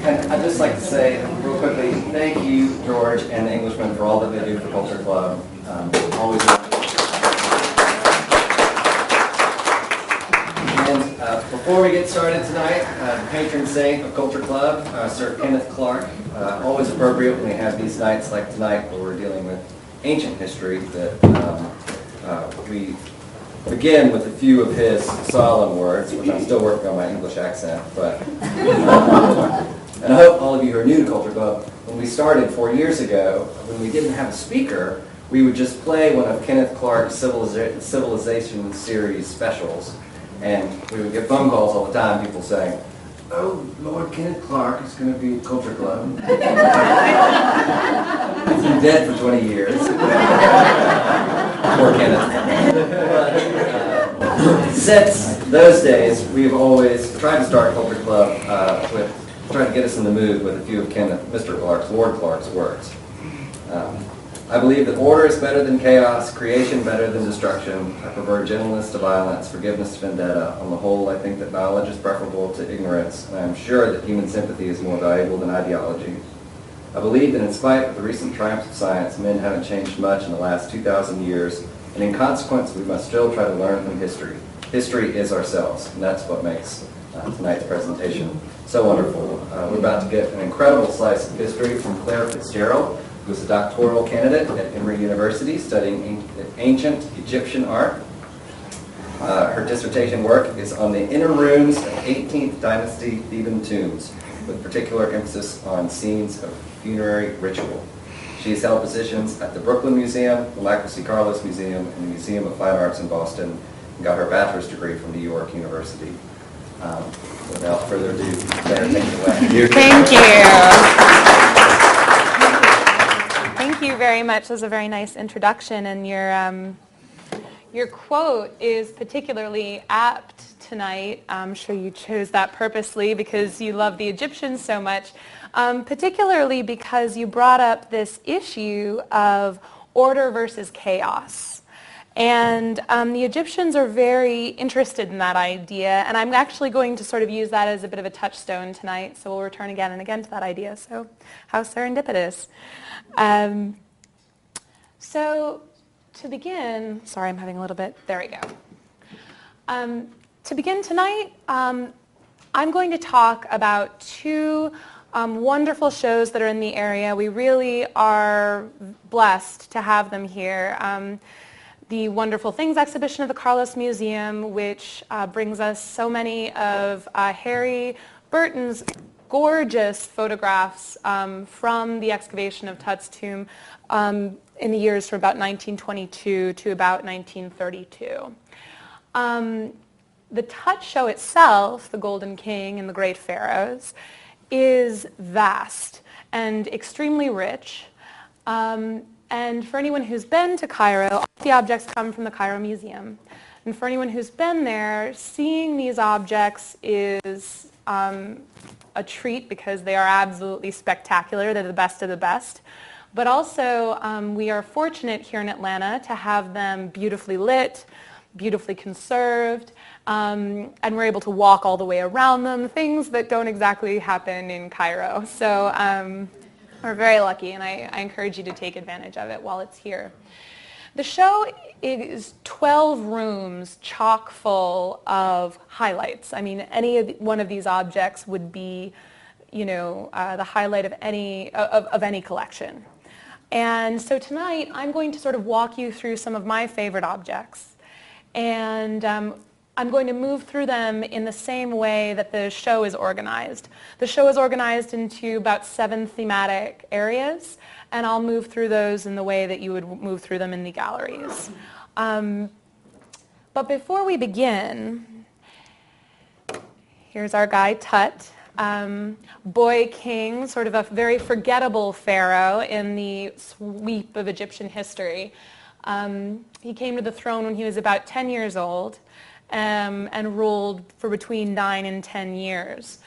And I'd just like to say real quickly, thank you, George and the Englishman, for all that they do for Culture Club. Always. And before we get started tonight, the patron saint of Culture Club, Sir Kenneth Clark. Always appropriate when we have these nights like tonight where we're dealing with ancient history, that we begin with a few of his solemn words, which I'm still working on my English accent, but and I hope all of you who are new to Culture Club, when we started 4 years ago, when we didn't have a speaker, we would just play one of Kenneth Clark's Civilization series specials, and we would get phone calls all the time, people saying, "Oh, Lord Kenneth Clark is going to be at Culture Club." He's been dead for 20 years. Poor Kenneth. Since those days, we've always tried to start Culture Club with trying to get us in the mood with a few of Mr. Clark's, Lord Clark's words. I believe that order is better than chaos, creation better than destruction. I prefer gentleness to violence, forgiveness to vendetta. On the whole, I think that knowledge is preferable to ignorance, and I am sure that human sympathy is more valuable than ideology. I believe that in spite of the recent triumphs of science, men haven't changed much in the last 2,000 years, and in consequence, we must still try to learn from history. History is ourselves, and that's what makes tonight's presentation so wonderful. We're about to get an incredible slice of history from Clare Fitzgerald, who is a doctoral candidate at Emory University studying ancient Egyptian art. Her dissertation work is on the inner rooms of 18th dynasty Theban tombs, with particular emphasis on scenes of funerary ritual. She has held positions at the Brooklyn Museum, the Lacrosse Carlos Museum, and the Museum of Fine Arts in Boston, and got her bachelor's degree from New York University. Without further ado, Claire, take it away. Thank you. Thank you very much. That was a very nice introduction, and your quote is particularly apt tonight. I'm sure you chose that purposely because you love the Egyptians so much, particularly because you brought up this issue of order versus chaos. And the Egyptians are very interested in that idea, and I'm actually going to sort of use that as a bit of a touchstone tonight, so we'll return again and again to that idea. So how serendipitous. So to begin, sorry, I'm having a little bit, there we go. To begin tonight, I'm going to talk about two wonderful shows that are in the area. We really are blessed to have them here. The Wonderful Things exhibition of the Carlos Museum, which brings us so many of Harry Burton's gorgeous photographs from the excavation of Tut's tomb in the years from about 1922 to about 1932. The Tut show itself, The Golden King and the Great Pharaohs, is vast and extremely rich. And for anyone who's been to Cairo, all the objects come from the Cairo Museum. And for anyone who's been there, seeing these objects is a treat because they are absolutely spectacular. They're the best of the best. But also, we are fortunate here in Atlanta to have them beautifully lit, beautifully conserved, and we're able to walk all the way around them, things that don't exactly happen in Cairo. So we're very lucky, and I encourage you to take advantage of it while it's here. The show is 12 rooms chock full of highlights. I mean, one of these objects would be, the highlight of any collection. And so tonight, I'm going to sort of walk you through some of my favorite objects. And I'm going to move through them in the same way that the show is organized. The show is organized into about 7 thematic areas, and I'll move through those in the way that you would move through them in the galleries. But before we begin, here's our guy Tut, boy king, sort of a very forgettable pharaoh in the sweep of Egyptian history. He came to the throne when he was about 10 years old. And ruled for between 9 and 10 years.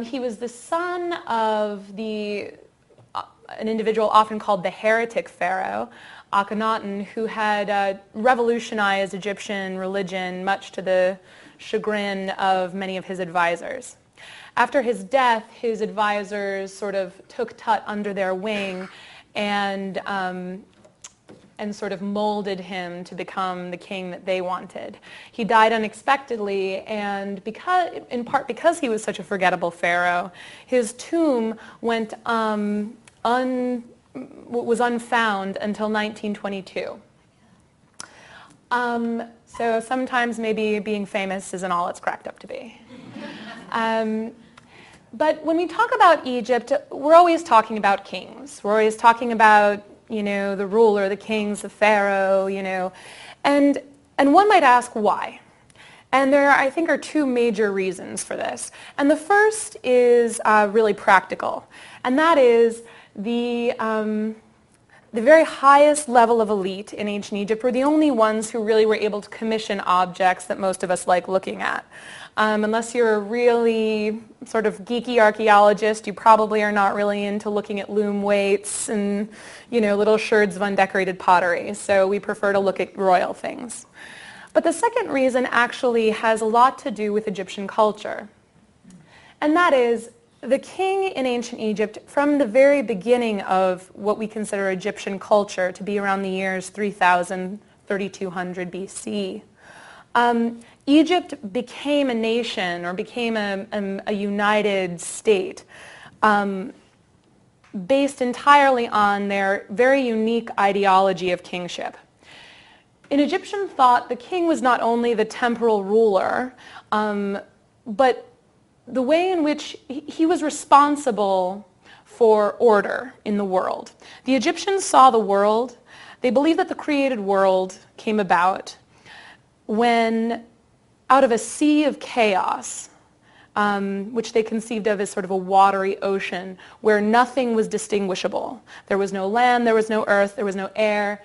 He was the son of an individual often called the heretic pharaoh, Akhenaten, who had revolutionized Egyptian religion much to the chagrin of many of his advisors. After his death, his advisors sort of took Tut under their wing and sort of molded him to become the king that they wanted. He died unexpectedly, and in part because he was such a forgettable pharaoh, his tomb was unfound until 1922. So sometimes maybe being famous isn't all it's cracked up to be. But when we talk about Egypt, we're always talking about kings. We're always talking about, the ruler, the kings, the pharaoh, and one might ask why. And there, I think, are two major reasons for this. And the first is really practical, and that is the very highest level of elite in ancient Egypt were the only ones who really were able to commission objects that most of us like looking at. Unless you're a really sort of geeky archaeologist, you probably are not really into looking at loom weights and, little sherds of undecorated pottery. So we prefer to look at royal things. But the second reason actually has a lot to do with Egyptian culture. And that is, the king in ancient Egypt, from the very beginning of what we consider Egyptian culture to be around the years 3000, 3200 BC, Egypt became a nation, or became a united state, based entirely on their very unique ideology of kingship. In Egyptian thought, the king was not only the temporal ruler, but the way in which he was responsible for order in the world. The Egyptians saw the world, they believed that the created world came about when, out of a sea of chaos, which they conceived of as sort of a watery ocean where nothing was distinguishable. There was no land, there was no earth, there was no air.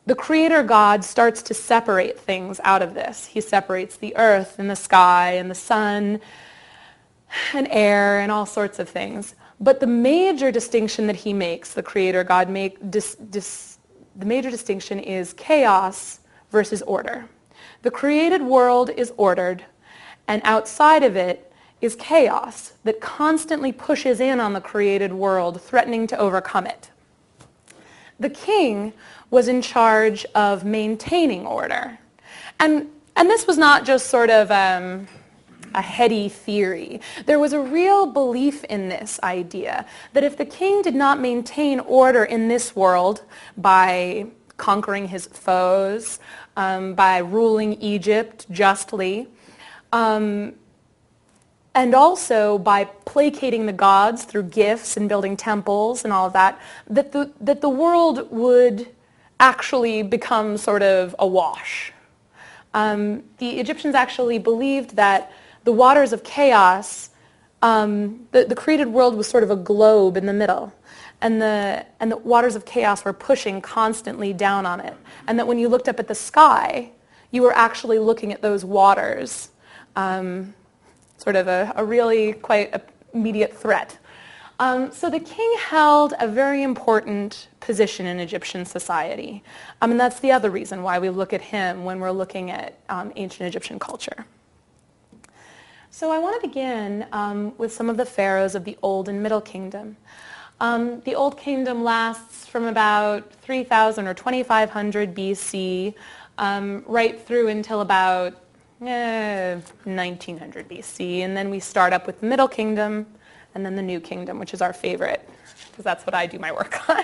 The Creator God starts to separate things out of this. He separates the earth and the sky and the sun and air and all sorts of things. But the major distinction that he makes, the Creator God the major distinction is chaos versus order. The created world is ordered, and outside of it is chaos that constantly pushes in on the created world, threatening to overcome it. The king was in charge of maintaining order. And this was not just sort of a heady theory. There was a real belief in this idea that if the king did not maintain order in this world by conquering his foes, by ruling Egypt justly, and also by placating the gods through gifts and building temples and all of that, that the world would actually become sort of awash. The Egyptians actually believed that the waters of chaos, the created world was sort of a globe in the middle, and the waters of chaos were pushing constantly down on it, and that when you looked up at the sky, you were actually looking at those waters, sort of a really quite immediate threat. So the king held a very important position in Egyptian society, and that's the other reason why we look at him when we're looking at ancient Egyptian culture. So I want to begin with some of the pharaohs of the Old and Middle Kingdom. The Old Kingdom lasts from about 3000 or 2500 BC right through until about 1900 BC, and then we start up with the Middle Kingdom and then the New Kingdom, which is our favorite, because that's what I do my work on.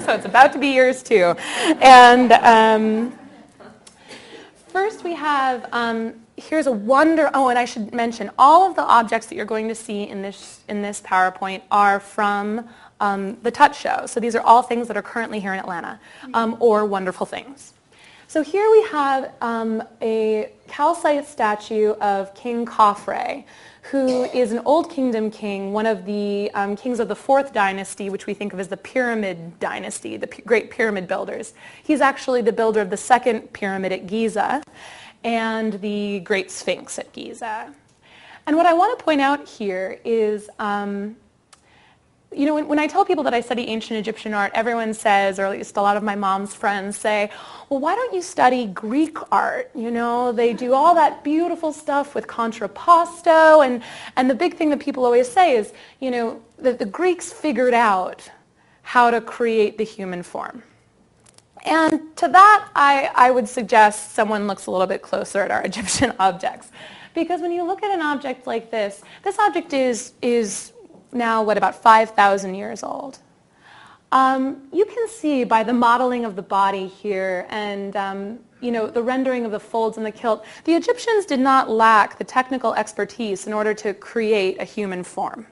So it's about to be yours too. And first we have, here's a wonder, and I should mention, all of the objects that you're going to see in this PowerPoint are from the Tut Show. So these are all things that are currently here in Atlanta, or wonderful things. So here we have a calcite statue of King Khafre, who is an Old Kingdom king, one of the kings of the 4th dynasty, which we think of as the Pyramid Dynasty, the great pyramid builders. He's actually the builder of the 2nd pyramid at Giza and the Great Sphinx at Giza. And what I want to point out here is you know, when I tell people that I study ancient Egyptian art, everyone says, or at least a lot of my mom's friends say, well, why don't you study Greek art? You know, they do all that beautiful stuff with contrapposto, and the big thing that people always say is, you know, that the Greeks figured out how to create the human form. And to that, I would suggest someone looks a little bit closer at our Egyptian objects. Because when you look at an object like this object is now, what, about 5,000 years old. You can see by the modeling of the body here and you know, the rendering of the folds in the kilt, the Egyptians did not lack the technical expertise in order to create a human form.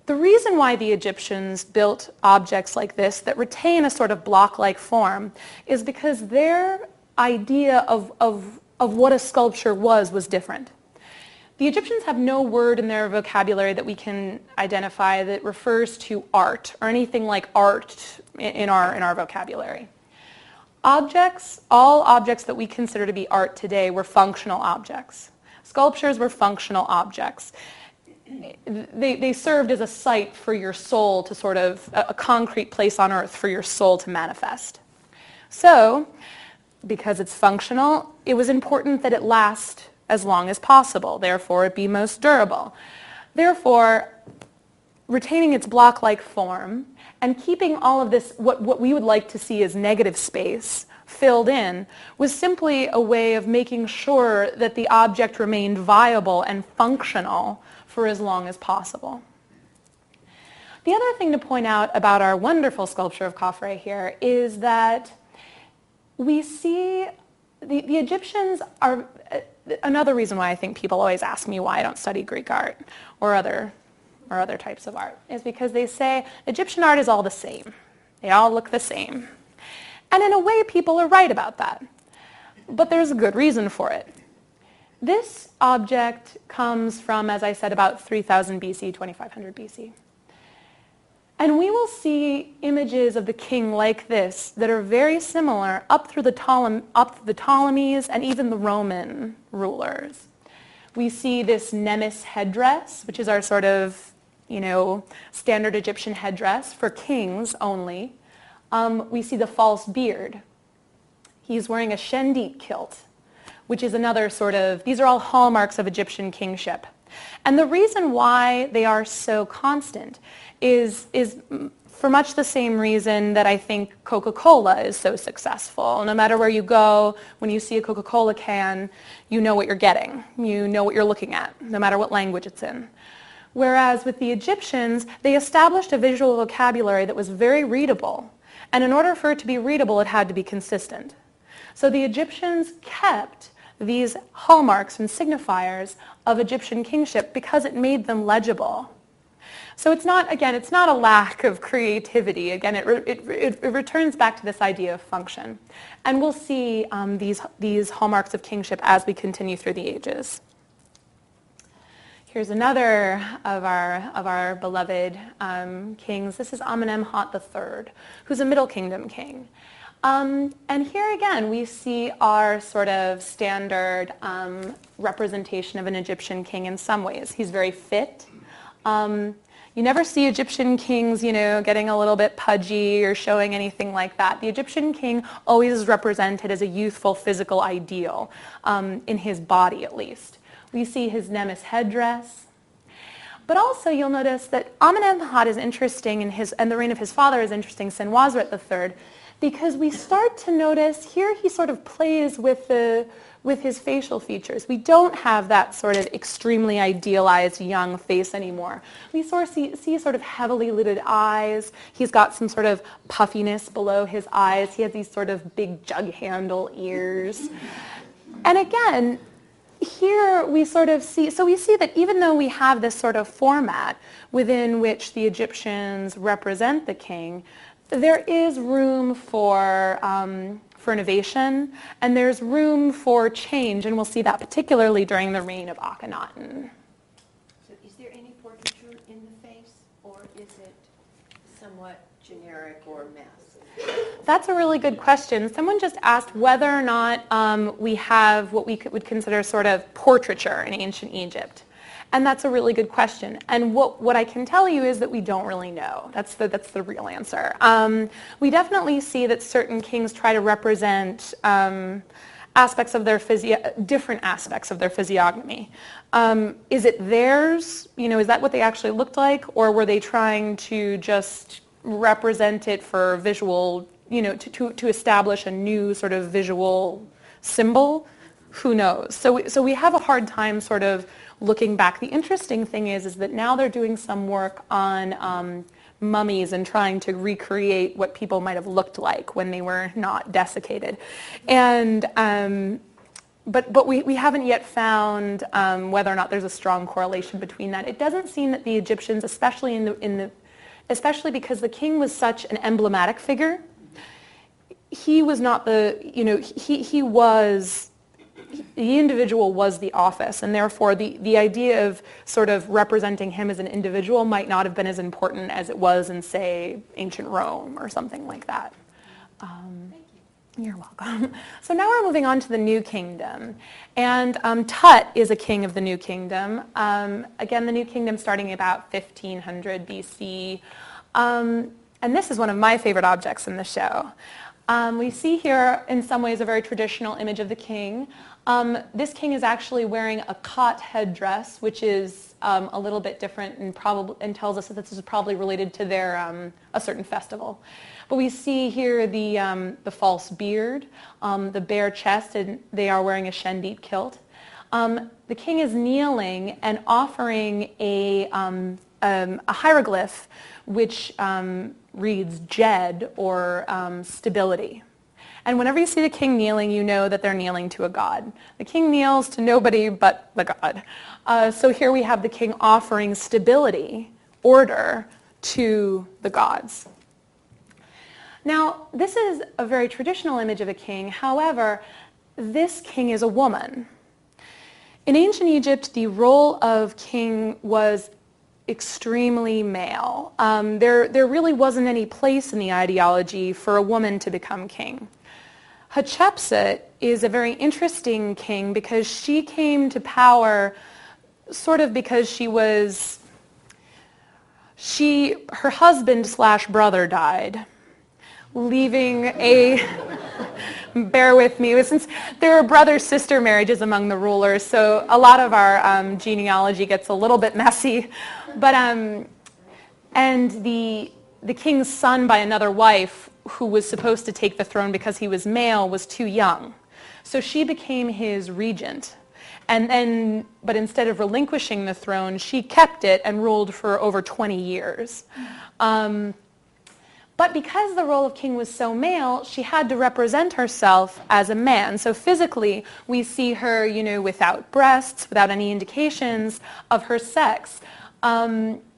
The reason why the Egyptians built objects like this that retain a sort of block-like form is because their idea of what a sculpture was different. The Egyptians have no word in their vocabulary that we can identify that refers to art or anything like art in our vocabulary. Objects, all objects that we consider to be art today were functional objects. Sculptures were functional objects. They served as a site for your soul to sort of, a concrete place on earth for your soul to manifest. So, because it's functional, it was important that it last as long as possible, therefore it be most durable. Therefore, retaining its block-like form and keeping all of this, what we would like to see as negative space, filled in, was simply a way of making sure that the object remained viable and functional for as long as possible. The other thing to point out about our wonderful sculpture of Khafre here is that we see the Egyptians are, another reason why I think people always ask me why I don't study Greek art or other types of art, is because they say Egyptian art is all the same. They all look the same. And in a way, people are right about that. But there's a good reason for it. This object comes from, as I said, about 3000 BC, 2500 BC. And we will see images of the king like this that are very similar up through the Ptolemies and even the Roman rulers. We see this nemes headdress, which is our sort of, you know, standard Egyptian headdress for kings only. We see the false beard. He's wearing a shendit kilt, which is another sort of, these are all hallmarks of Egyptian kingship. And the reason why they are so constant is for much the same reason that I think Coca-Cola is so successful. No matter where you go, when you see a Coca-Cola can, you know what you're getting. You know what you're looking at, no matter what language it's in. Whereas with the Egyptians, they established a visual vocabulary that was very readable. And in order for it to be readable, it had to be consistent. So the Egyptians kept these hallmarks and signifiers of Egyptian kingship because it made them legible. So it's not, again, it's not a lack of creativity. Again, it returns back to this idea of function. And we'll see these hallmarks of kingship as we continue through the ages. Here's another of our beloved kings. This is Amenemhat III, who's a Middle Kingdom king. And here again, we see our sort of standard representation of an Egyptian king in some ways. He's very fit. You never see Egyptian kings, you know, getting a little bit pudgy or showing anything like that. The Egyptian king always is represented as a youthful physical ideal, in his body at least. We see his nemes headdress. But also you'll notice that Amenemhat is interesting, and the reign of his father is interesting, Senwosret III, because we start to notice here he sort of plays with his facial features. We don't have that sort of extremely idealized young face anymore. We sort of see sort of heavily lidded eyes. He's got some sort of puffiness below his eyes. He has these sort of big jug handle ears. And again, here we sort of see, so we see that even though we have this sort of format within which the Egyptians represent the king, there is room for innovation, and there's room for change, and we'll see that particularly during the reign of Akhenaten. So is there any portraiture in the face, or is it somewhat generic or masked? That's a really good question. Someone just asked whether or not we have what we would consider sort of portraiture in ancient Egypt. And that's a really good question. And what I can tell you is that we don't really know. That's the real answer. We definitely see that certain kings try to represent aspects of their different aspects of their physiognomy. Is it theirs? Is that what they actually looked like? Or were they trying to just represent it for visual, to establish a new sort of visual symbol? Who knows? So we have a hard time sort of looking back. The interesting thing is that now they're doing some work on mummies and trying to recreate what people might have looked like when they were not desiccated. And but we haven't yet found whether or not there's a strong correlation between that. It doesn't seem that the Egyptians, especially because the king was such an emblematic figure, he was not he was, the individual was the office, and therefore the idea of sort of representing him as an individual might not have been as important as it was in, say, ancient Rome or something like that. You're welcome. So now we're moving on to the New Kingdom. And Tut is a king of the New Kingdom. Again, the New Kingdom starting about 1500 BC. And this is one of my favorite objects in the show. We see here, in some ways, a very traditional image of the king. This king is actually wearing a cot headdress, which is a little bit different and tells us that this is probably related to their a certain festival. But we see here the false beard, the bare chest, and they are wearing a shendit kilt. The king is kneeling and offering a hieroglyph which reads Jed, or stability. And whenever you see the king kneeling, you know that they're kneeling to a god. The king kneels to nobody but the god. So here we have the king offering stability, order, to the gods. Now, this is a very traditional image of a king. However, this king is a woman. In ancient Egypt, the role of king was extremely male. There really wasn't any place in the ideology for a woman to become king. Hatshepsut is a very interesting king because she came to power sort of because her husband/brother died, leaving bear with me, since there are brother-sister marriages among the rulers, so a lot of our genealogy gets a little bit messy. But and the king's son by another wife, who was supposed to take the throne because he was male, was too young, so she became his regent. But instead of relinquishing the throne, she kept it and ruled for over 20 years. But because the role of king was so male, she had to represent herself as a man. So physically, we see her, without breasts, without any indications of her sex.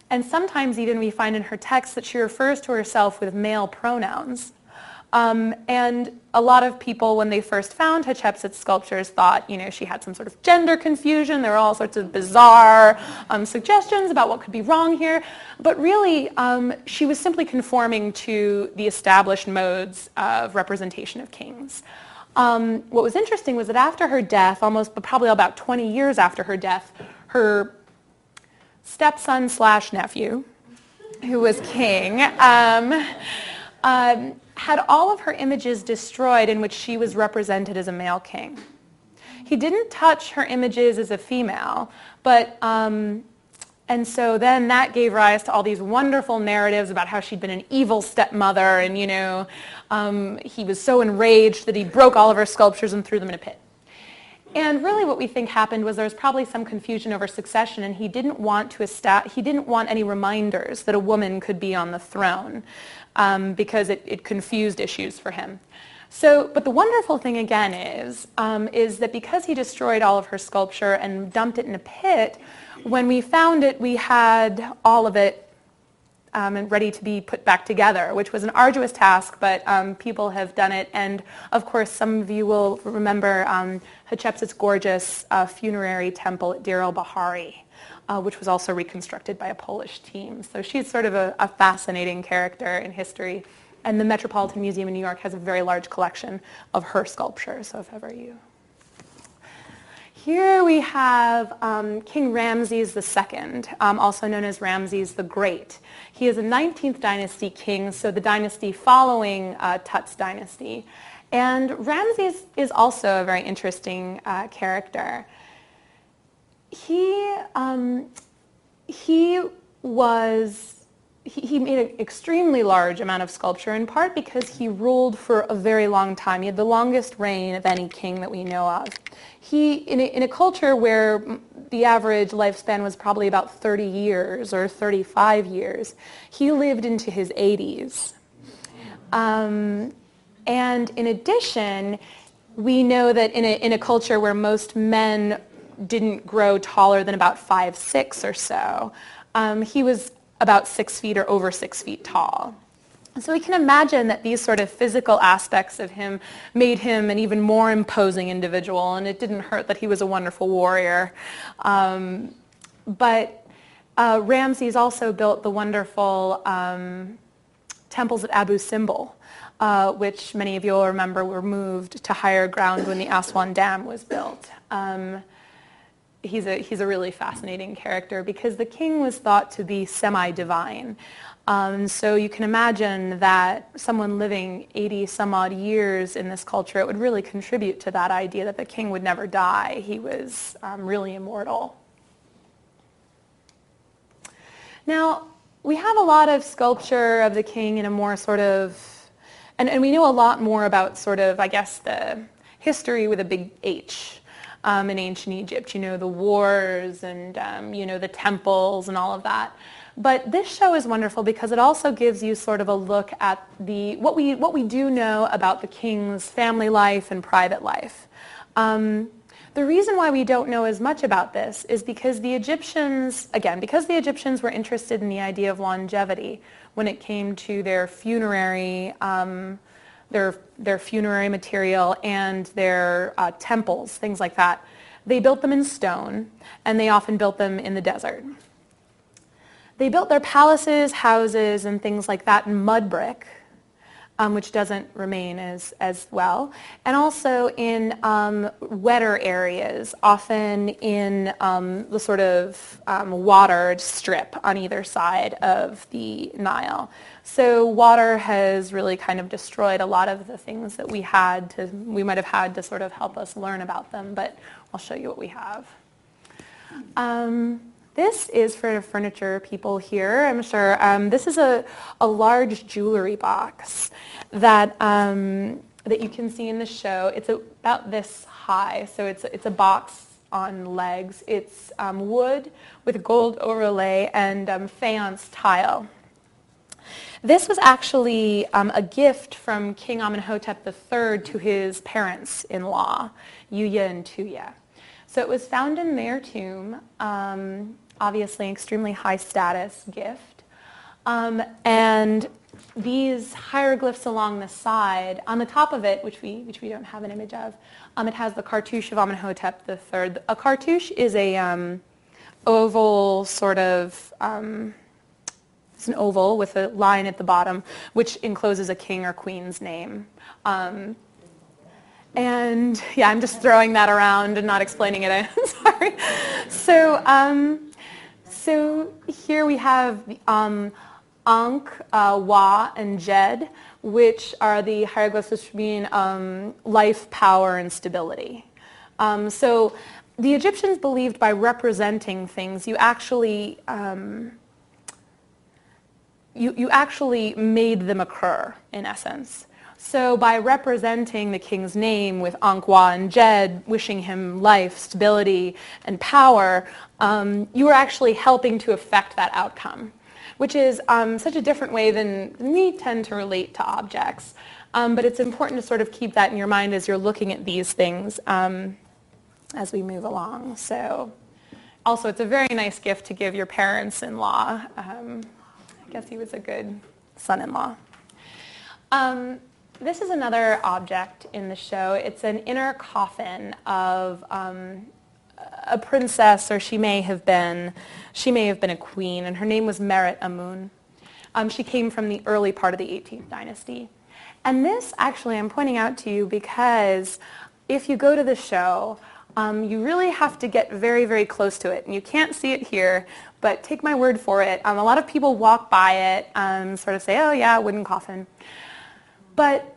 And sometimes even we find in her text that she refers to herself with male pronouns. And a lot of people, when they first found Hatshepsut's sculptures, thought, she had some sort of gender confusion. There were all sorts of bizarre suggestions about what could be wrong here. But really, she was simply conforming to the established modes of representation of kings. What was interesting was that after her death, probably about 20 years after her death, her stepson/nephew, who was king, had all of her images destroyed in which she was represented as a male king. He didn't touch her images as a female, but and so then that gave rise to all these wonderful narratives about how she'd been an evil stepmother, and he was so enraged that he broke all of her sculptures and threw them in a pit. And really what we think happened was there was probably some confusion over succession, and he didn't want any reminders that a woman could be on the throne, because it confused issues for him. But the wonderful thing again is that because he destroyed all of her sculpture and dumped it in a pit, when we found it, we had all of it and ready to be put back together, which was an arduous task, but people have done it. And of course, some of you will remember Hatshepsut's gorgeous funerary temple at Deir el-Bahari, which was also reconstructed by a Polish team. So she's sort of a fascinating character in history. And the Metropolitan Museum in New York has a very large collection of her sculpture, so if ever you... Here we have King Ramses II, also known as Ramses the Great. He is a 19th dynasty king, so the dynasty following Tut's dynasty. And Ramses is also a very interesting character. He made an extremely large amount of sculpture, in part because he ruled for a very long time. He had the longest reign of any king that we know of. In a culture where the average lifespan was probably about 30 years or 35 years, he lived into his 80s. And in addition, we know that in a culture where most men didn't grow taller than about 5'6" or so, he was about 6 feet or over 6 feet tall. So we can imagine that these sort of physical aspects of him made him an even more imposing individual, and it didn't hurt that he was a wonderful warrior. But Ramses also built the wonderful temples at Abu Simbel, which many of you will remember were moved to higher ground when the Aswan Dam was built. He's a really fascinating character because the king was thought to be semi-divine. So you can imagine that someone living 80 some odd years in this culture, it would really contribute to that idea that the king would never die. He was really immortal. Now, we have a lot of sculpture of the king in a more sort of, and we know a lot more about sort of, I guess, the history with a big H. In ancient Egypt, the wars and, the temples and all of that. But this show is wonderful because it also gives you sort of a look at what we do know about the king's family life and private life. The reason why we don't know as much about this is because the Egyptians were interested in the idea of longevity when it came to their funerary their funerary material and their temples, things like that. They built them in stone, and they often built them in the desert. They built their palaces, houses, and things like that in mud brick, which doesn't remain as well, and also in wetter areas, often in the sort of watered strip on either side of the Nile. So water has really kind of destroyed a lot of the things that we might have had to sort of help us learn about them, but I'll show you what we have. This is for furniture people here, I'm sure. This is a large jewelry box that you can see in the show. It's about this high, so it's a box on legs. It's wood with gold overlay and faience tile. This was actually a gift from King Amenhotep III to his parents-in-law, Yuya and Tuya. So it was found in their tomb, obviously an extremely high status gift. And these hieroglyphs along the side, on the top of it, which we don't have an image of, it has the cartouche of Amenhotep III. A cartouche is a oval sort of, it's an oval with a line at the bottom, which encloses a king or queen's name. And yeah, I'm just throwing that around and not explaining it. Sorry. So here we have Ankh, Wa, and Jed, which are the hieroglyphs which mean life, power, and stability. So the Egyptians believed by representing things, you actually made them occur, in essence. So by representing the king's name with Ankh, Wa, and Jed, wishing him life, stability, and power, you were actually helping to affect that outcome, which is such a different way than we tend to relate to objects. But it's important to sort of keep that in your mind as you're looking at these things as we move along. So also, it's a very nice gift to give your parents-in-law. I guess he was a good son-in-law. This is another object in the show. It's an inner coffin of a princess, or she may have been a queen, and her name was Meret Amun. She came from the early part of the 18th dynasty. And this, actually, I'm pointing out to you because if you go to the show, You really have to get very, very close to it. And you can't see it here, but take my word for it. A lot of people walk by it, sort of say, oh yeah, wooden coffin. But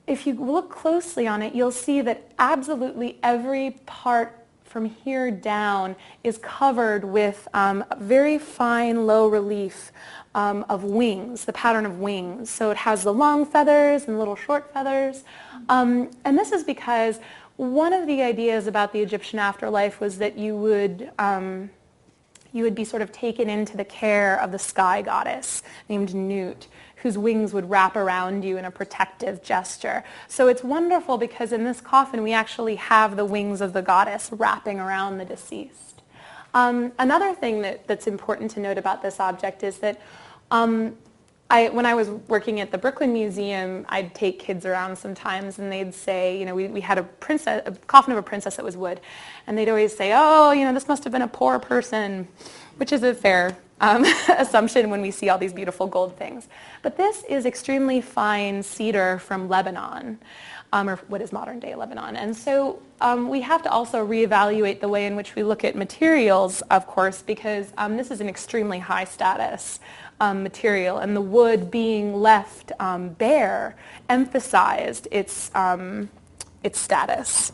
if you look closely on it, you'll see that absolutely every part from here down is covered with very fine low relief of wings, the pattern of wings. So it has the long feathers and little short feathers. And this is because one of the ideas about the Egyptian afterlife was that you would be sort of taken into the care of the sky goddess named Nut, whose wings would wrap around you in a protective gesture. So it's wonderful because in this coffin we actually have the wings of the goddess wrapping around the deceased. Another thing that's important to note about this object is that when I was working at the Brooklyn Museum, I'd take kids around sometimes and they'd say, we had a coffin of a princess that was wood, and they'd always say, oh, this must have been a poor person, which is a fair assumption when we see all these beautiful gold things. But this is extremely fine cedar from Lebanon, or what is modern day Lebanon. And so we have to also reevaluate the way in which we look at materials, of course, because this is an extremely high status material, and the wood being left bare emphasized its status.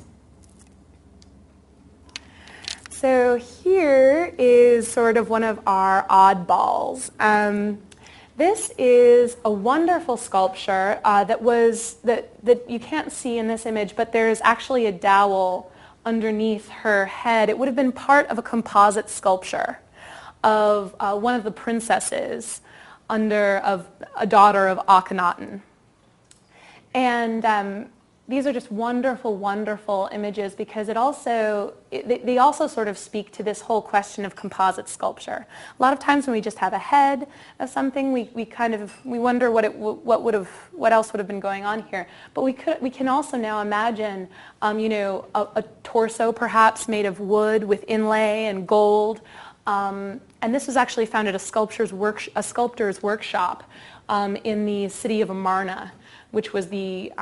So here is sort of one of our oddballs. This is a wonderful sculpture that you can't see in this image, but there is actually a dowel underneath her head. It would have been part of a composite sculpture of one of the princesses of a daughter of Akhenaten. And these are just wonderful, wonderful images because they also sort of speak to this whole question of composite sculpture. A lot of times when we just have a head of something, we wonder what else would have been going on here. But we can also now imagine, a torso perhaps made of wood with inlay and gold. And this was actually found at a sculptor's workshop in the city of Amarna, which was the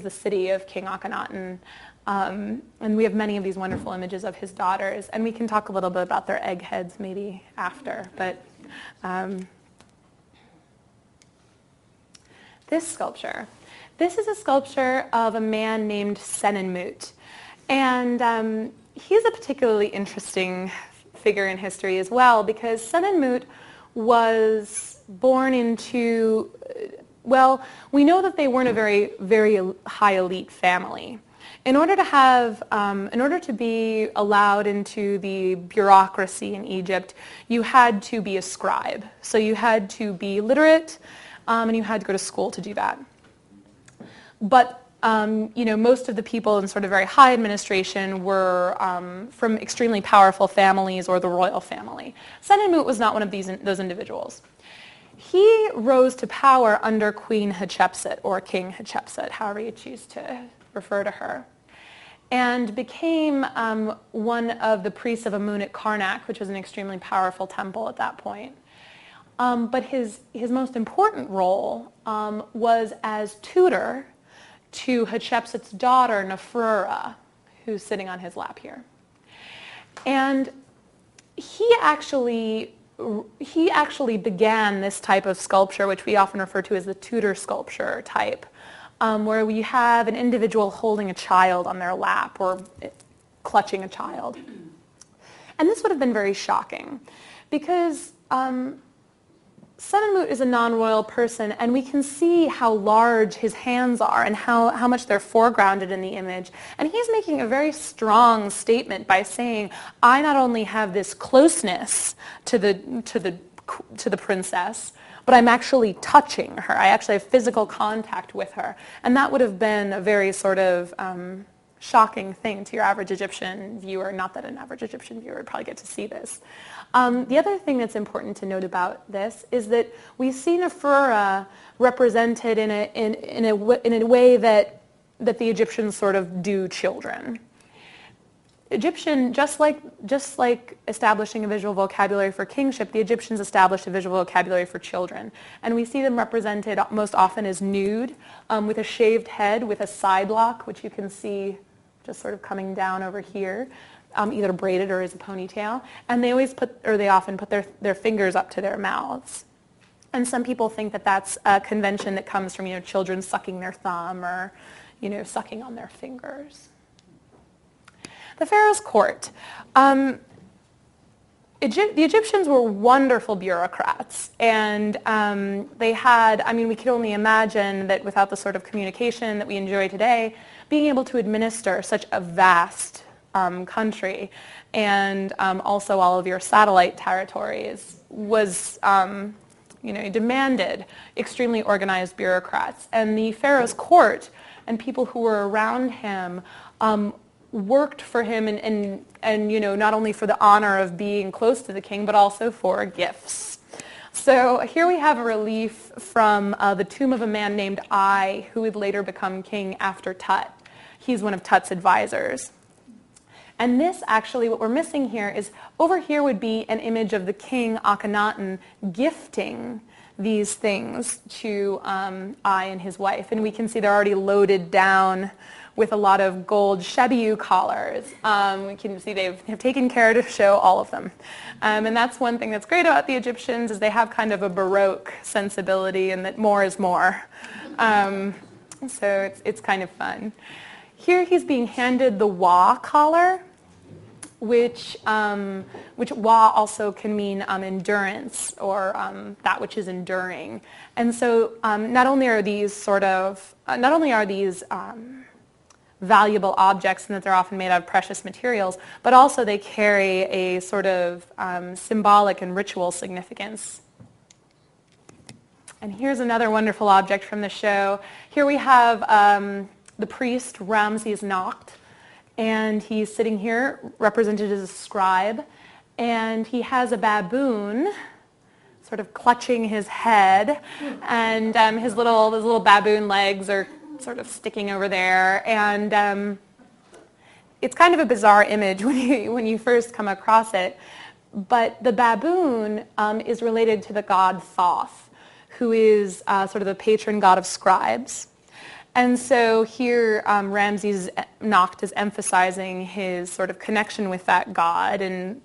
city of King Akhenaten. And we have many of these wonderful images of his daughters. And we can talk a little bit about their egg heads maybe after. But this sculpture. This is a sculpture of a man named Senenmut. And he's a particularly interesting figure in history as well, because Senenmut was born into, we know that they weren't a very, very high elite family. In order to be allowed into the bureaucracy in Egypt, you had to be a scribe. So you had to be literate, and you had to go to school to do that. But most of the people in sort of very high administration were from extremely powerful families or the royal family. Senenmut was not one of those individuals. He rose to power under Queen Hatshepsut, or King Hatshepsut, however you choose to refer to her, and became one of the priests of Amun at Karnak, which was an extremely powerful temple at that point. But his most important role was as tutor to Hatshepsut's daughter, Neferura, who's sitting on his lap here. And he actually began this type of sculpture, which we often refer to as the tutor sculpture type, where we have an individual holding a child on their lap or clutching a child. And this would have been very shocking because Senenmut is a non-royal person, and we can see how large his hands are and how much they're foregrounded in the image. And he's making a very strong statement by saying, I not only have this closeness to the princess, but I'm actually touching her. I actually have physical contact with her. And that would have been a very sort of shocking thing to your average Egyptian viewer. Not that an average Egyptian viewer would probably get to see this. The other thing that's important to note about this is that we see Neferura represented in a way that the Egyptians sort of do children. Just like establishing a visual vocabulary for kingship, the Egyptians established a visual vocabulary for children. And we see them represented most often as nude, with a shaved head, with a side lock, which you can see just sort of coming down over here, either braided or as a ponytail. And they often put their fingers up to their mouths. And some people think that that's a convention that comes from, children sucking their thumb or, sucking on their fingers. The Pharaoh's court. The Egyptians were wonderful bureaucrats, and they had, we could only imagine that without the sort of communication that we enjoy today, being able to administer such a vast country and also all of your satellite territories was, demanded extremely organized bureaucrats. And the Pharaoh's court and people who were around him worked for him and not only for the honor of being close to the king, but also for gifts. So here we have a relief from the tomb of a man named Ai, who would later become king after Tut. He's one of Tut's advisors. And this actually, what we're missing here is, over here would be an image of the king Akhenaten gifting these things to Ai and his wife. And we can see they're already loaded down with a lot of gold shebiu collars. We can see they have taken care to show all of them. And that's one thing that's great about the Egyptians, is they have kind of a Baroque sensibility, and that more is more. So it's kind of fun. Here he's being handed the Wa collar, which Wa also can mean endurance, or that which is enduring. And so not only are these valuable objects, and that they're often made out of precious materials, but also they carry a sort of symbolic and ritual significance. And here's another wonderful object from the show. Here we have the priest Ramses Nocht, and he's sitting here represented as a scribe, and he has a baboon sort of clutching his head, and his little baboon legs are sort of sticking over there, and it's kind of a bizarre image when you first come across it, but the baboon is related to the god Thoth, who is sort of the patron god of scribes. And so here Ramses Nocht is emphasizing his sort of connection with that god, and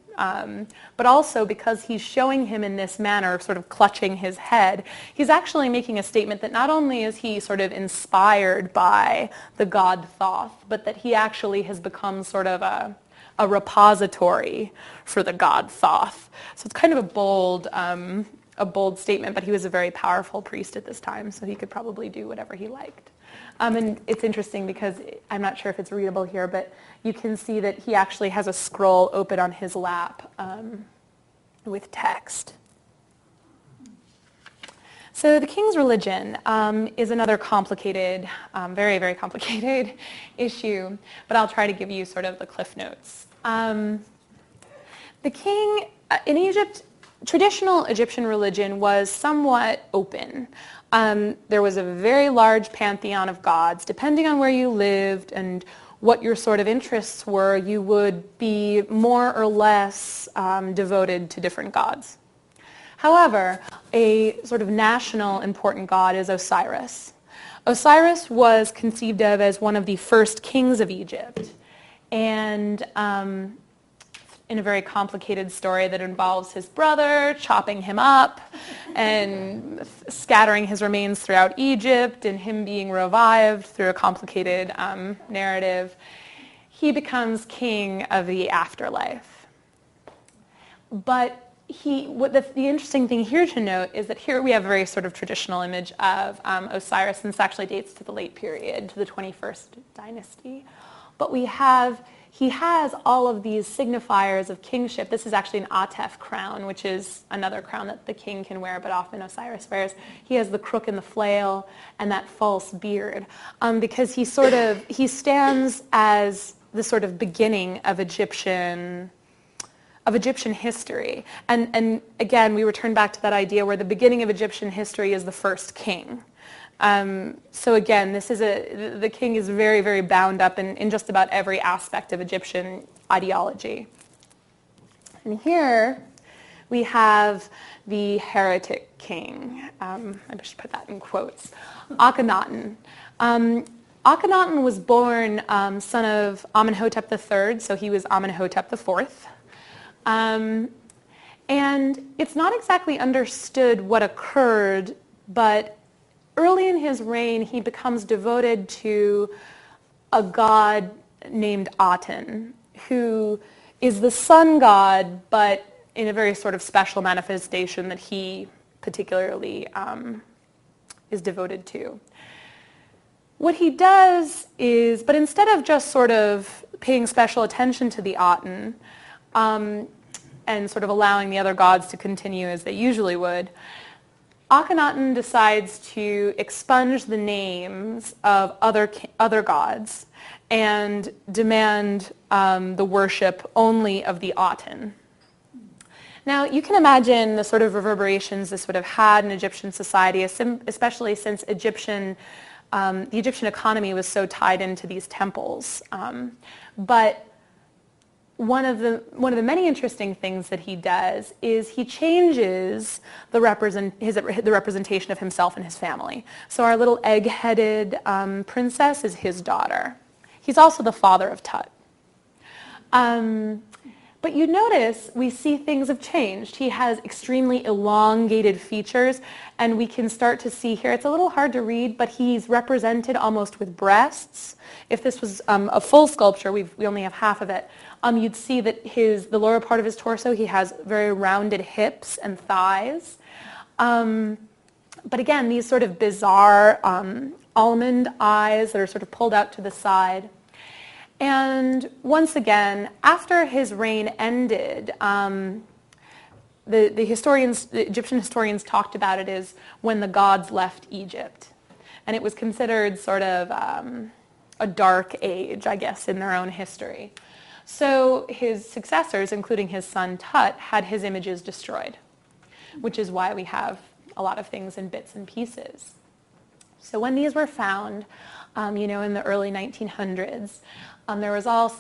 but also because he's showing him in this manner, sort of clutching his head, he's actually making a statement that not only is he sort of inspired by the god Thoth, but that he actually has become sort of a repository for the god Thoth. So it's kind of a bold statement, but he was a very powerful priest at this time, so he could probably do whatever he liked. And it's interesting because I'm not sure if it's readable here, but you can see that he actually has a scroll open on his lap with text. So the king's religion is another complicated, very, very complicated issue, but I'll try to give you sort of the cliff notes. The king in Egypt, traditional Egyptian religion was somewhat open. There was a very large pantheon of gods. Depending on where you lived and what your sort of interests were, you would be more or less devoted to different gods. However, a sort of national important god is Osiris. Osiris was conceived of as one of the first kings of Egypt, and in a very complicated story that involves his brother chopping him up and scattering his remains throughout Egypt, and him being revived through a complicated narrative, he becomes king of the afterlife. But the interesting thing here to note is that here we have a very sort of traditional image of Osiris, and this actually dates to the late period, to the 21st dynasty. But he has all of these signifiers of kingship. This is actually an Atef crown, which is another crown that the king can wear, but often Osiris wears. He has the crook and the flail and that false beard, because he stands as the sort of beginning of Egyptian history. And again, we return back to that idea where the beginning of Egyptian history is the first king. So again, the king is very, very bound up in just about every aspect of Egyptian ideology. And here we have the heretic king. I should put that in quotes. Akhenaten. Akhenaten was born son of Amenhotep III, so he was Amenhotep IV. And it's not exactly understood what occurred, but early in his reign, he becomes devoted to a god named Aten, who is the sun god, but in a very sort of special manifestation that he particularly is devoted to. What he does is, but instead of just sort of paying special attention to the Aten and sort of allowing the other gods to continue as they usually would, Akhenaten decides to expunge the names of other gods and demand the worship only of the Aten. Now, you can imagine the sort of reverberations this would have had in Egyptian society, especially since the Egyptian economy was so tied into these temples. But one of the many interesting things that he does is he changes the representation of himself and his family. So our little egg-headed princess is his daughter. He's also the father of Tut. But you notice we see things have changed. He has extremely elongated features, and we can start to see here, it's a little hard to read, but he's represented almost with breasts. If this was a full sculpture, we only have half of it, you'd see that the lower part of his torso, he has very rounded hips and thighs. But again, these sort of bizarre almond eyes that are sort of pulled out to the side. And once again, after his reign ended, the Egyptian historians talked about it as when the gods left Egypt. And it was considered sort of a dark age, I guess, in their own history. So his successors, including his son Tut, had his images destroyed, which is why we have a lot of things in bits and pieces. So when these were found, in the early 1900s,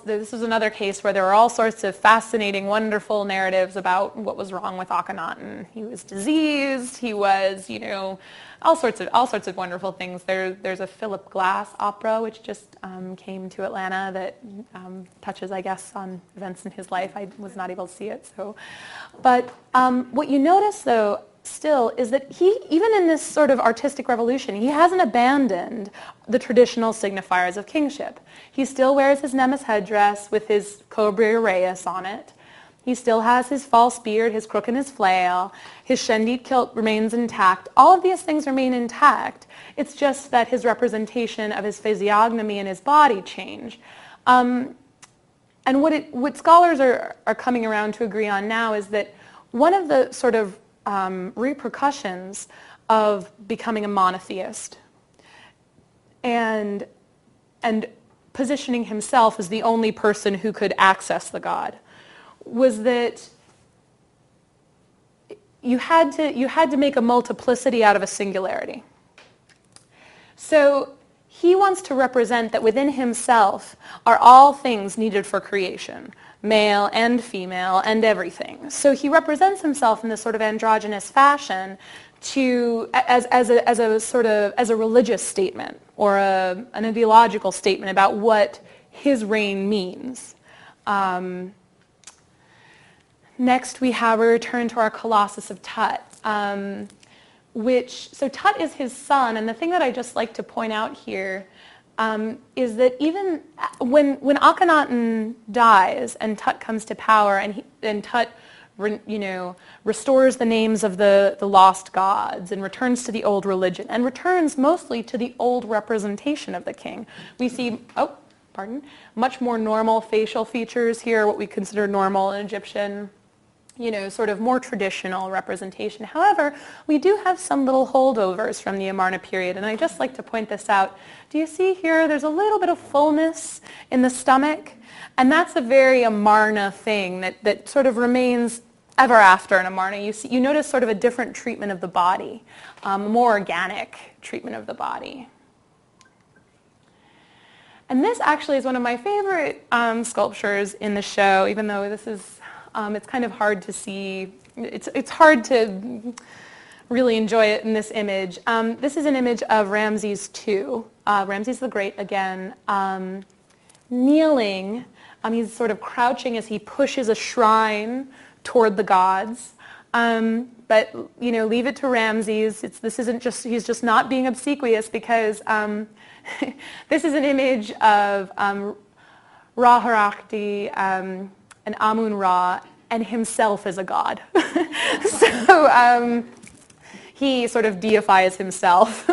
this was another case where there were all sorts of fascinating, wonderful narratives about what was wrong with Akhenaten. He was diseased. He was, all sorts of wonderful things. There's a Philip Glass opera which just came to Atlanta that touches, I guess, on events in his life. I was not able to see it. But what you notice, though, still is that even in this sort of artistic revolution, he hasn't abandoned the traditional signifiers of kingship. He still wears his Nemes headdress with his cobra reyes on it. He still has his false beard, his crook and his flail. His shendit kilt remains intact. All of these things remain intact. It's just that his representation of his physiognomy and his body change. And what scholars are coming around to agree on now is that one of the sort of repercussions of becoming a monotheist and positioning himself as the only person who could access the god was that you had to make a multiplicity out of a singularity. So he wants to represent that within himself are all things needed for creation, male and female and everything. So he represents himself in this sort of androgynous fashion as a religious statement or an ideological statement about what his reign means. Next we return to our Colossus of Tut. So Tut is his son, and the thing that I just like to point out here is that even when Akhenaten dies and Tut comes to power, and Tut restores the names of the lost gods and returns to the old religion and returns mostly to the old representation of the king. We see, much more normal facial features here, what we consider normal in Egyptian, sort of more traditional representation. However, we do have some little holdovers from the Amarna period, and I just like to point this out. Do you see here, there's a little bit of fullness in the stomach, and that's a very Amarna thing that sort of remains ever after in Amarna. You notice sort of a different treatment of the body, a more organic treatment of the body. And this actually is one of my favorite sculptures in the show, even though this is it's kind of hard to see. It's hard to really enjoy it in this image. This is an image of Ramses II, Ramses the Great again, kneeling. He's sort of crouching as he pushes a shrine toward the gods. But leave it to Ramses. He's just not being obsequious, because this is an image of Ra-Harakti and Amun-Ra, and himself as a god. So he sort of deifies himself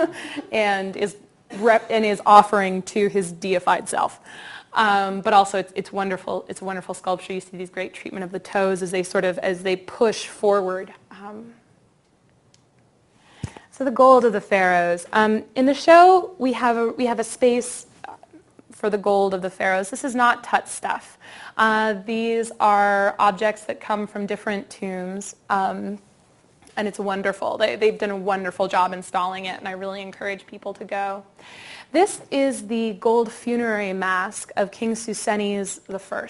and is offering to his deified self. But also it's wonderful. It's a wonderful sculpture. You see these great treatment of the toes as they push forward. So the gold of the pharaohs. In the show, we have a space for the gold of the pharaohs. This is not Tut stuff. These are objects that come from different tombs. And it's wonderful. They've done a wonderful job installing it, and I really encourage people to go. This is the gold funerary mask of King Susenes I.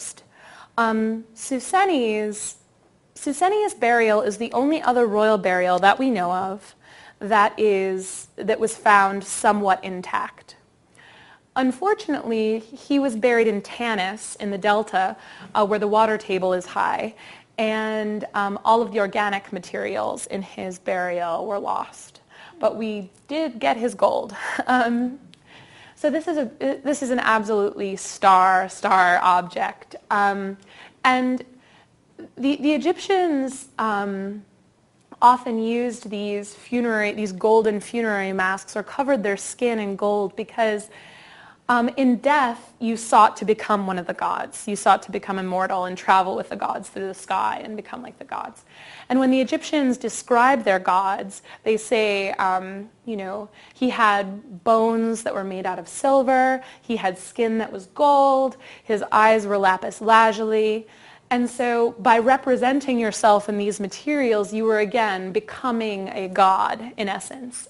Susenes' burial is the only other royal burial that we know of that was found somewhat intact. Unfortunately, he was buried in Tanis in the delta, where the water table is high, and all of the organic materials in his burial were lost. But we did get his gold. So this is an absolutely star object. And the Egyptians often used these golden funerary masks, or covered their skin in gold, because in death, you sought to become one of the gods. You sought to become immortal and travel with the gods through the sky and become like the gods. And when the Egyptians describe their gods, they say, he had bones that were made out of silver, he had skin that was gold, his eyes were lapis lazuli. And so by representing yourself in these materials, you were again becoming a god in essence.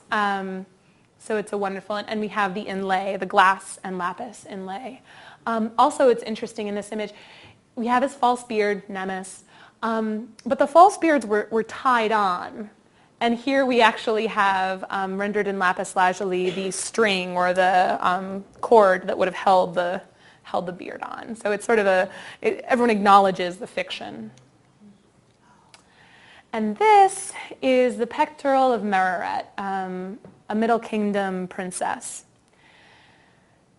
So it's a wonderful, and we have the inlay, the glass and lapis inlay. Also, it's interesting in this image, we have his false beard, Nemes, but the false beards were tied on. And here we actually have, rendered in lapis lazuli, the string or the cord that would have held the beard on. So it's sort of everyone acknowledges the fiction. And this is the pectoral of Mereret, a Middle Kingdom princess.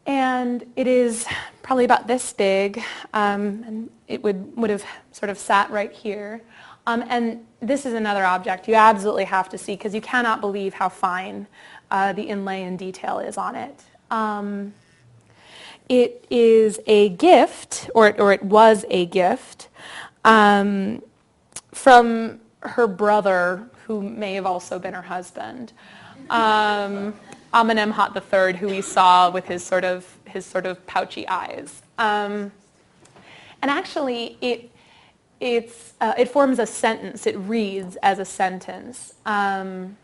And it is probably about this big, and it would have sort of sat right here. And this is another object you absolutely have to see, because you cannot believe how fine the inlay and detail is on it. It is a gift, or it was a gift, from her brother, who may have also been her husband. Amenemhat III, who we saw with his sort of pouchy eyes, and actually it forms a sentence. It reads as a sentence, and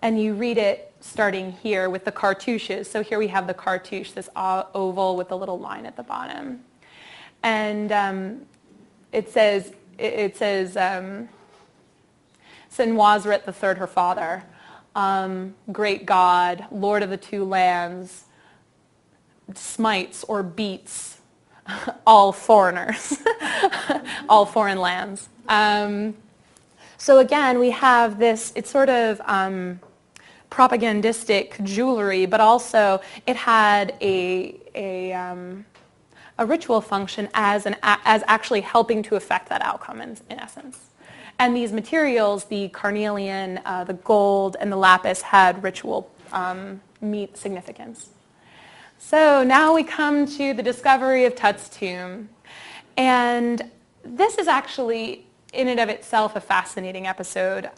you read it starting here with the cartouches. So here we have the cartouche, this oval with a little line at the bottom, and it says Senwosret III, her father. Great God, Lord of the two lands, smites or beats all foreigners, all foreign lands. So again, we have this, it's sort of propagandistic jewelry, but also it had a ritual function as actually helping to affect that outcome in essence. And these materials, the carnelian, the gold, and the lapis, had ritual significance. So now we come to the discovery of Tut's tomb. And this is actually, in and of itself, a fascinating episode.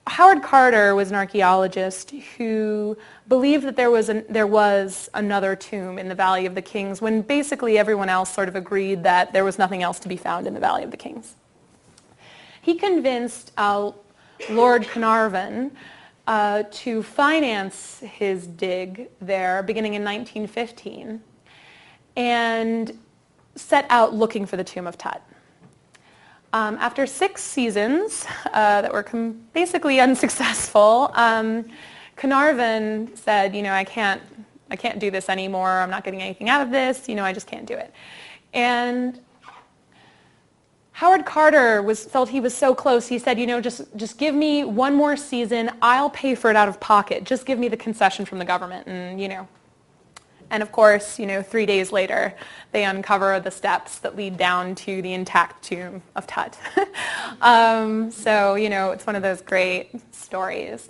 Howard Carter was an archaeologist who believed that there was another tomb in the Valley of the Kings, when basically everyone else sort of agreed that there was nothing else to be found in the Valley of the Kings. He convinced Lord Carnarvon to finance his dig there beginning in 1915 and set out looking for the tomb of Tut. After 6 seasons that were basically unsuccessful, Carnarvon said, I can't do this anymore. I'm not getting anything out of this. I just can't do it. And Howard Carter felt he was so close. He said, just give me one more season. I'll pay for it out of pocket. Just give me the concession from the government. And of course, 3 days later, they uncover the steps that lead down to the intact tomb of Tut. So, it's one of those great stories.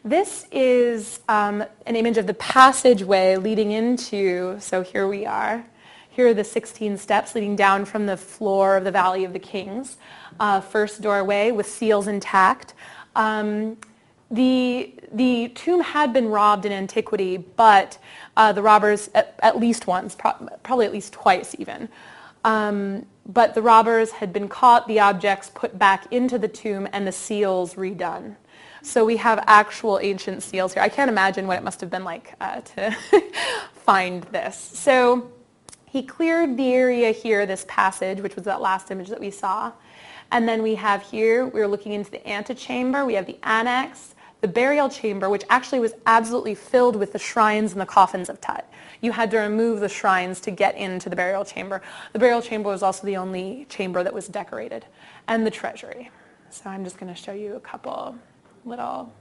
This is an image of the passageway leading into, so here we are. Here are the 16 steps leading down from the floor of the Valley of the Kings. First doorway with seals intact. The tomb had been robbed in antiquity, but the robbers, at least once, probably at least twice even, but the robbers had been caught, the objects put back into the tomb, and the seals redone. So we have actual ancient seals here. I can't imagine what it must have been like to find this. So he cleared the area here, this passage, which was that last image that we saw. And then we have here, we're looking into the antechamber. We have the annex, the burial chamber, which actually was absolutely filled with the shrines and the coffins of Tut. You had to remove the shrines to get into the burial chamber. The burial chamber was also the only chamber that was decorated, and the treasury. So I'm just going to show you a couple little...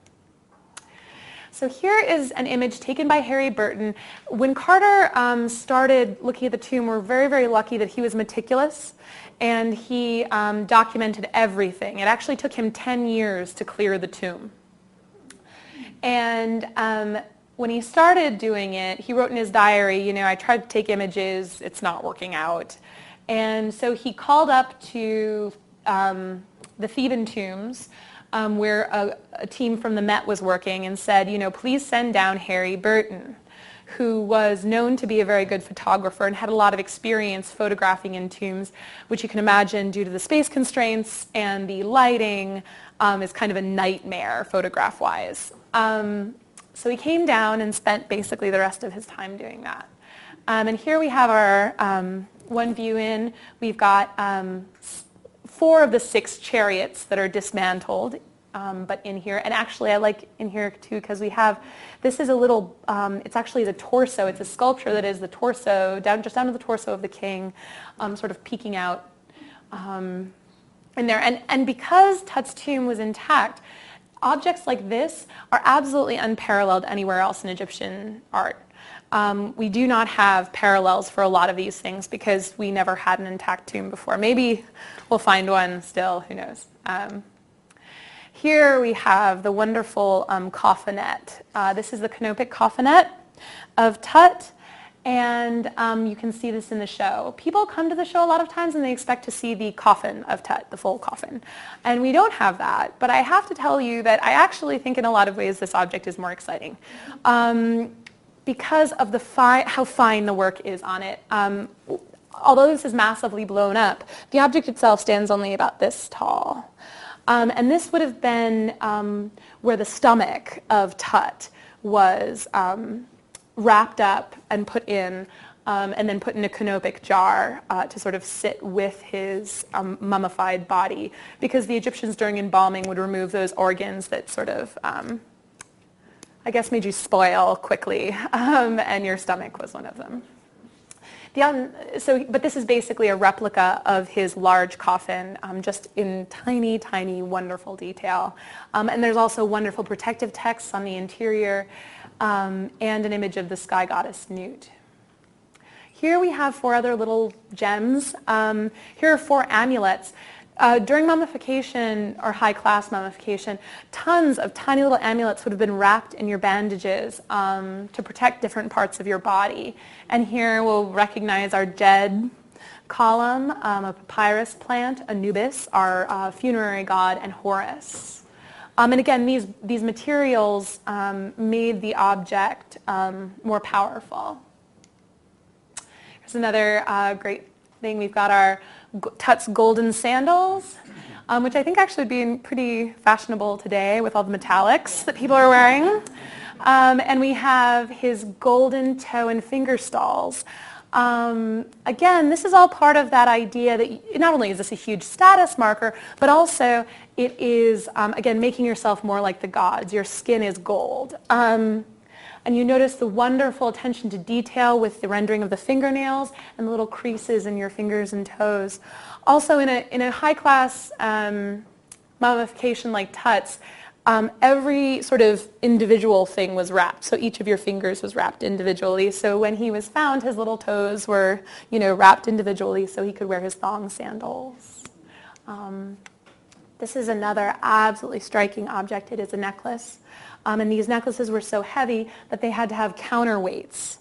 So here is an image taken by Harry Burton. When Carter started looking at the tomb, we're very, very lucky that he was meticulous, and he documented everything. It actually took him 10 years to clear the tomb. And when he started doing it, he wrote in his diary, I tried to take images, it's not working out. And so he called up to the Theban tombs, where a team from the Met was working, and said, please send down Harry Burton, who was known to be a very good photographer and had a lot of experience photographing in tombs, which you can imagine due to the space constraints and the lighting is kind of a nightmare photograph-wise. So he came down and spent basically the rest of his time doing that. And here we have our one view in. We've got 4 of the 6 chariots that are dismantled, but in here, and actually I like in here too because we have, this is a little, it's actually the torso, it's a sculpture that is the torso, just down to the torso of the king, sort of peeking out in there. And because Tut's tomb was intact, objects like this are absolutely unparalleled anywhere else in Egyptian art. We do not have parallels for a lot of these things because we never had an intact tomb before. Maybe we'll find one still, who knows. Here we have the wonderful coffinet. This is the canopic coffinet of Tut, and you can see this in the show. People come to the show a lot of times and they expect to see the coffin of Tut, the full coffin. And we don't have that, but I have to tell you that I actually think in a lot of ways this object is more exciting. Because of how fine the work is on it. Although this is massively blown up, the object itself stands only about this tall. And this would have been where the stomach of Tut was wrapped up and put in, and then put in a canopic jar to sort of sit with his mummified body, because the Egyptians during embalming would remove those organs that sort of I guess made you spoil quickly, and your stomach was one of them. But this is basically a replica of his large coffin, just in tiny, tiny, wonderful detail. And there's also wonderful protective texts on the interior, and an image of the sky goddess Nut. Here we have 4 other little gems. Here are 4 amulets. During mummification, or high-class mummification, tons of tiny little amulets would have been wrapped in your bandages to protect different parts of your body. And here we'll recognize our Jed column, a papyrus plant, Anubis, our funerary god, and Horus. And again, these materials made the object more powerful. Here's another great thing. We've got our Tut's golden sandals, which I think actually would be pretty fashionable today with all the metallics that people are wearing. And we have his golden toe and finger stalls. Again, this is all part of that idea that not only is this a huge status marker, but also it is, again, making yourself more like the gods. Your skin is gold. And you notice the wonderful attention to detail with the rendering of the fingernails and the little creases in your fingers and toes. Also, in a high-class mummification like Tut's, every sort of individual thing was wrapped. So each of your fingers was wrapped individually. So when he was found, his little toes were, wrapped individually so he could wear his thong sandals. This is another absolutely striking object. It is a necklace. And these necklaces were so heavy that they had to have counterweights.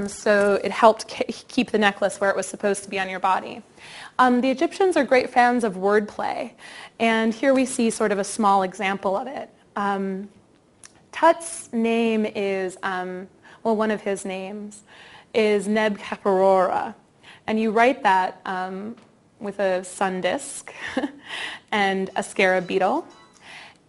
So it helped keep the necklace where it was supposed to be on your body. The Egyptians are great fans of wordplay. And here we see sort of a small example of it. Tut's name is, one of his names is Neb-Kaparora. And you write that with a sun disk and a scarab beetle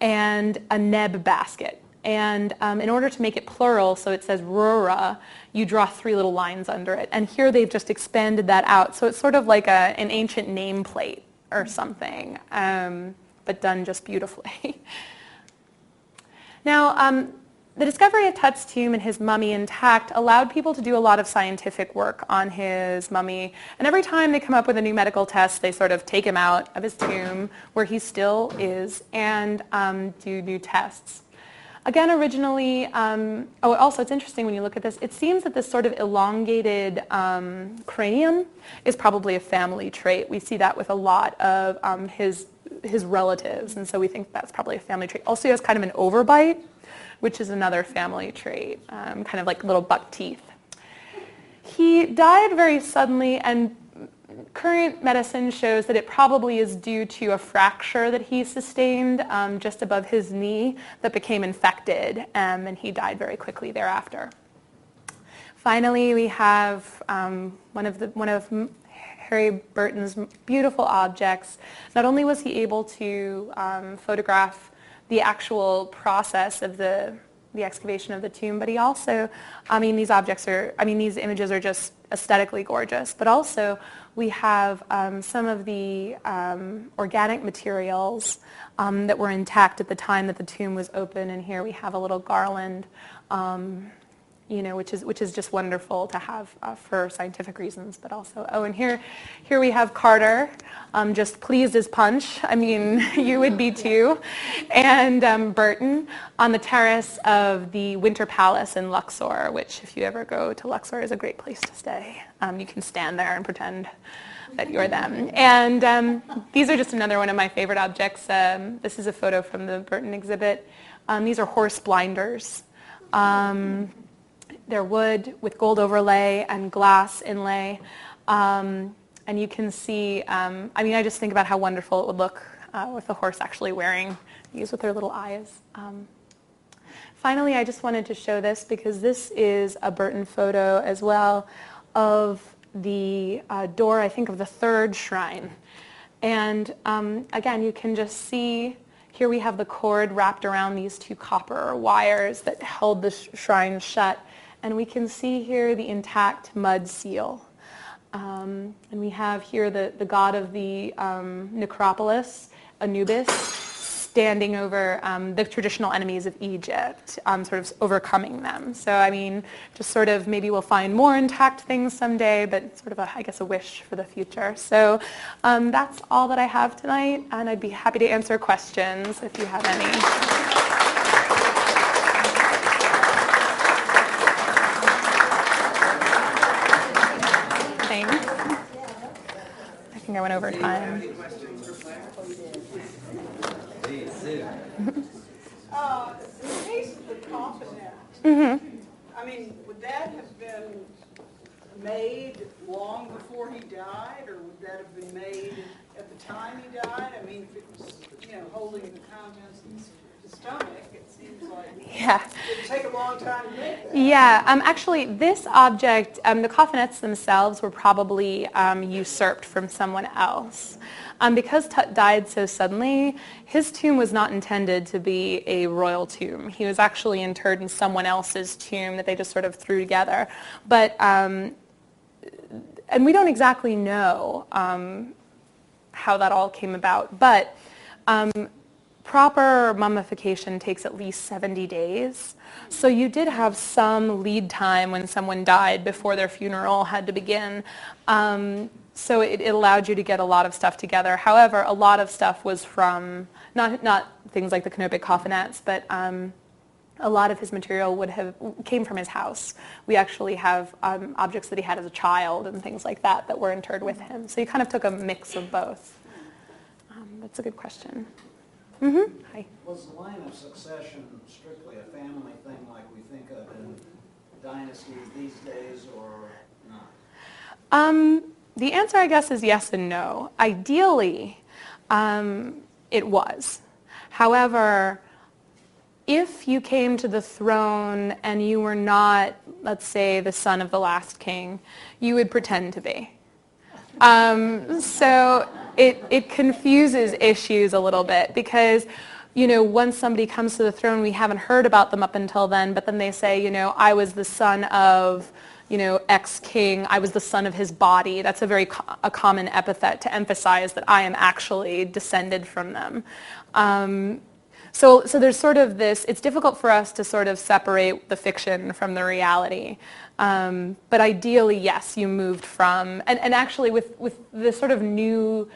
and a neb basket. And in order to make it plural, so it says Rura, you draw 3 little lines under it. And here they've just expanded that out. So it's sort of like an ancient nameplate or something, but done just beautifully. Now, the discovery of Tut's tomb and his mummy intact allowed people to do a lot of scientific work on his mummy. And every time they come up with a new medical test, they sort of take him out of his tomb, where he still is, and do new tests. Again, originally, also it's interesting when you look at this, it seems that this sort of elongated cranium is probably a family trait. We see that with a lot of his relatives, and so we think that's probably a family trait. Also, he has kind of an overbite, which is another family trait, kind of like little buck teeth. He died very suddenly, and current medicine shows that it probably is due to a fracture that he sustained just above his knee that became infected, and he died very quickly thereafter. Finally, we have one of Harry Burton's beautiful objects. Not only was he able to photograph the actual process of the excavation of the tomb, but he also, these images are just aesthetically gorgeous, but also we have some of the organic materials that were intact at the time that the tomb was open, and here we have a little garland, which is just wonderful to have for scientific reasons, but also, and here we have Carter, just pleased as punch. I mean, you would be too. And Burton on the terrace of the Winter Palace in Luxor, which if you ever go to Luxor is a great place to stay. You can stand there and pretend that you're them. And these are just another one of my favorite objects. This is a photo from the Burton exhibit. These are horse blinders. They're wood with gold overlay and glass inlay. And you can see, I just think about how wonderful it would look with the horse actually wearing these with their little eyes. Finally, I just wanted to show this because this is a Burton photo as well of the door, I think, of the 3rd shrine. And again, you can just see here we have the cord wrapped around these 2 copper wires that held the shrine shut. And we can see here the intact mud seal. And we have here the god of the necropolis, Anubis, standing over the traditional enemies of Egypt, sort of overcoming them. So, just sort of maybe we'll find more intact things someday, but sort of, a wish for the future. So that's all that I have tonight, and I'd be happy to answer questions if you have any. I think I went over time. Any questions for Claire? Please, Sue. In the case of the coffin, would that have been made long before he died, or would that have been made at the time he died? If it was, holding the contents of the stomach, it seems like it would take a long time to make that. Yeah, actually, this object, the coffinettes themselves were probably usurped from someone else. Because Tut died so suddenly, his tomb was not intended to be a royal tomb. He was actually interred in someone else's tomb that they just sort of threw together. But and we don't exactly know how that all came about, but proper mummification takes at least 70 days. So you did have some lead time when someone died before their funeral had to begin. So it allowed you to get a lot of stuff together. However, a lot of stuff was from, not things like the canopic coffinets, but a lot of his material came from his house. We actually have objects that he had as a child and things like that that were interred with him. So you kind of took a mix of both. That's a good question. Mm-hmm. Hi. Was the line of succession strictly a family thing like we think of in dynasties these days, or not? The answer, I guess, is yes and no. Ideally, it was. However, if you came to the throne and you were not, let's say, the son of the last king, you would pretend to be. So it confuses issues a little bit because, once somebody comes to the throne, we haven't heard about them up until then, but then they say, I was the son of, ex-king, I was the son of his body. That's a very a common epithet to emphasize that I am actually descended from them. So there's sort of this, it's difficult for us to sort of separate the fiction from the reality. But ideally, yes, you moved from, and actually with the sort of new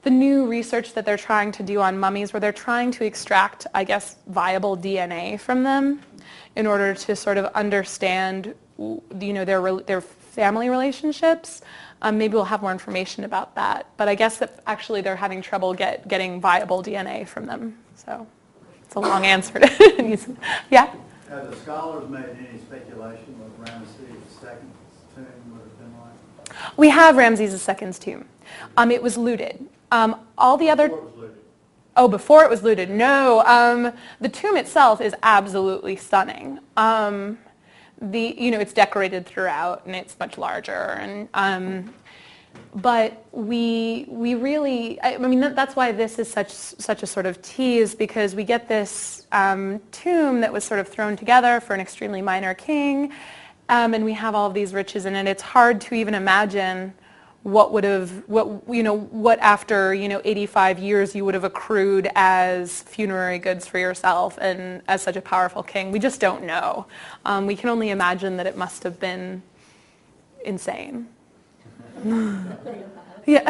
research that they're trying to do on mummies, where they're trying to extract, I guess, viable DNA from them in order to sort of understand, their family relationships. Maybe we'll have more information about that. But I guess that actually they're having trouble getting viable DNA from them. So it's a long answer to yeah? Have the scholars made any speculation what Ramses II's tomb would have been like? We have Ramses II's tomb. It was looted. All the other... Before it was looted. Oh, before it was looted. No. The tomb itself is absolutely stunning. It's decorated throughout, and it's much larger. But we really, that's why this is such a sort of tease, because we get this tomb that was sort of thrown together for an extremely minor king, and we have all of these riches in it. It's hard to even imagine what after 85 years you would have accrued as funerary goods for yourself and as such a powerful king. We just don't know. We can only imagine that it must have been insane. Yeah.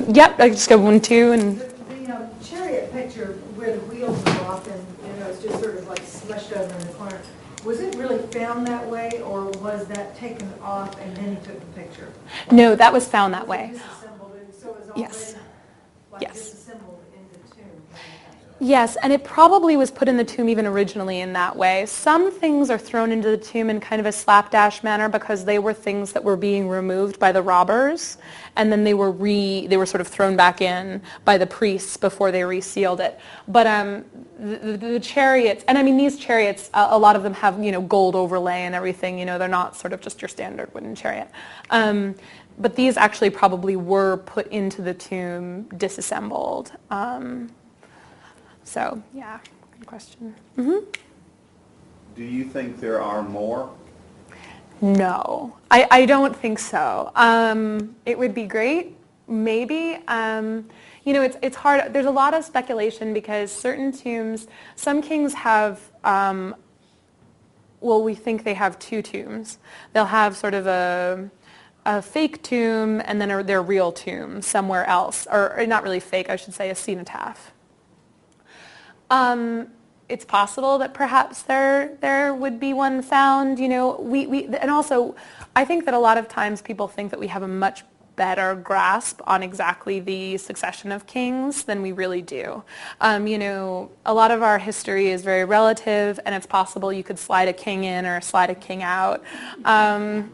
Yep. I just go 1, 2, and the chariot picture where the wheels are off and it's just sort of like smushed over in the corner. Was it really found that way, or was that taken off and then he took the picture? No, that was found that way. Disassembled, so it was already Yes. like Yes. disassembled in the tomb. Yes, and it probably was put in the tomb even originally in that way. Some things are thrown into the tomb in kind of a slapdash manner because they were things that were being removed by the robbers, and then they were sort of thrown back in by the priests before they resealed it. But the chariots, and these chariots, a lot of them have gold overlay and everything. They're not sort of just your standard wooden chariot. But these actually probably were put into the tomb disassembled. So, yeah, good question. Mm-hmm. Do you think there are more? No, I don't think so. It would be great, maybe. It's hard. There's a lot of speculation because certain tombs, some kings have, we think they have 2 tombs. They'll have sort of a fake tomb and then their real tomb somewhere else, or not really fake, I should say, a cenotaph. It's possible that perhaps there would be one found. And also, I think that a lot of times people think that we have a much better grasp on exactly the succession of kings than we really do. A lot of our history is very relative, and it's possible you could slide a king in or slide a king out. So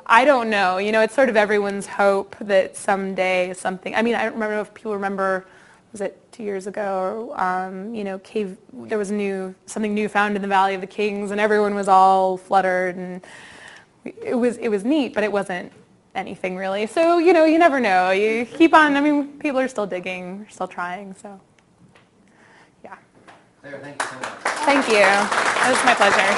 I don't know. It's sort of everyone's hope that someday something. I don't remember if people remember. Was it 2 years ago? There was something new found in the Valley of the Kings, and everyone was all fluttered, and it was neat, but it wasn't anything really. So you never know. You keep on. People are still digging, still trying. So yeah. Claire, thank you so much. Thank you. It was my pleasure.